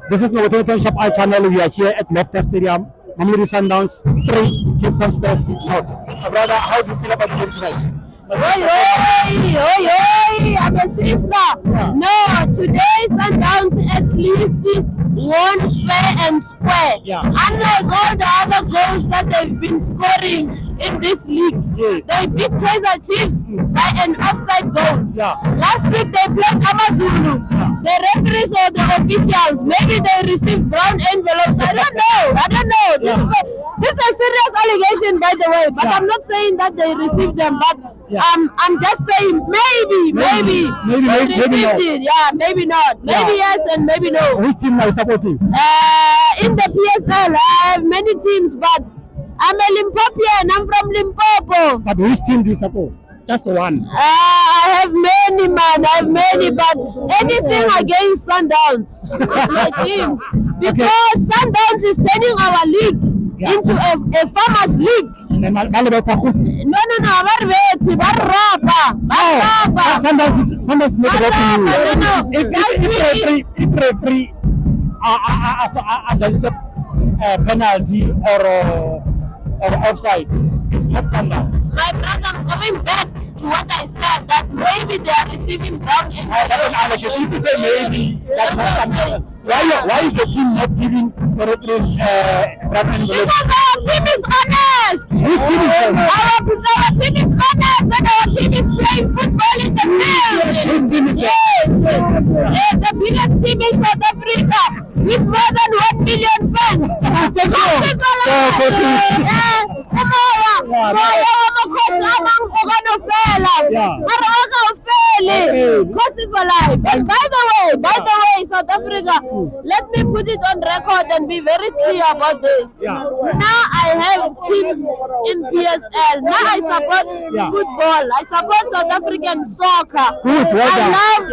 This is Mamelodi Shop I channel. We are here at Loftus Stadium. Mamelodi Sundowns 3, Cape Town Spurs not. Brother, how do you feel about the game tonight? Oi, I'm a sister. Yeah. No, today Sundowns at least won fair and square. Yeah. Unlike all the other goals that they've been scoring in this league. Yes. They beat Kaizer Chiefs by an offside goal. Yeah. Last week they played Amazulu. The referees or the officials, maybe they received brown envelopes. I don't know. Yeah. This is a serious allegation, by the way, but Yeah. I'm not saying that they received them, but Yeah. I'm just saying maybe Maybe they not. received it. Yeah, maybe not. Maybe Yeah. yes and maybe no. Which team are you supporting? In the PSL, I have many teams, but I'm a Limpopian. I'm from Limpopo. But which team do you support? Just one. I have many, man. I have many, but anything against Sundowns is my team. Because Sundowns is turning our league into a farmers league. No, Barveti, Barrapa. Sundowns is not about you. No. If referee adjusted penalty or offside, it's not Sundowns. My brother, I'm coming back to what I said, that maybe they are receiving brown That's an allegation. If you say maybe, that's not something. Why is the team not giving the referees brown envelope? Because our team is honest. Which team is honest? Our team is honest, and our team is playing football in the field. Which team is Yes, the biggest team in South Africa with more than 1 million fans. And by the way, South Africa, let me put it on record and be very clear about this. Yeah. Now I have teams in PSL. Now I support football. I support South African soccer. Good, well I done. love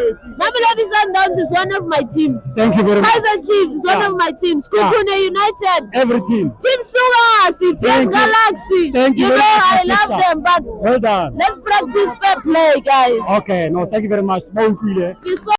Mamelodi Sundowns is one of my teams. Thank you very much. Kaizer Chiefs is one of my teams. Kukune United. Every team. Team Sungasi, Team Thank you. Galaxy. Thank you You very know, much, I my love sister. them, but Well done. let's practice fair play, guys. Okay, no, thank you very much. More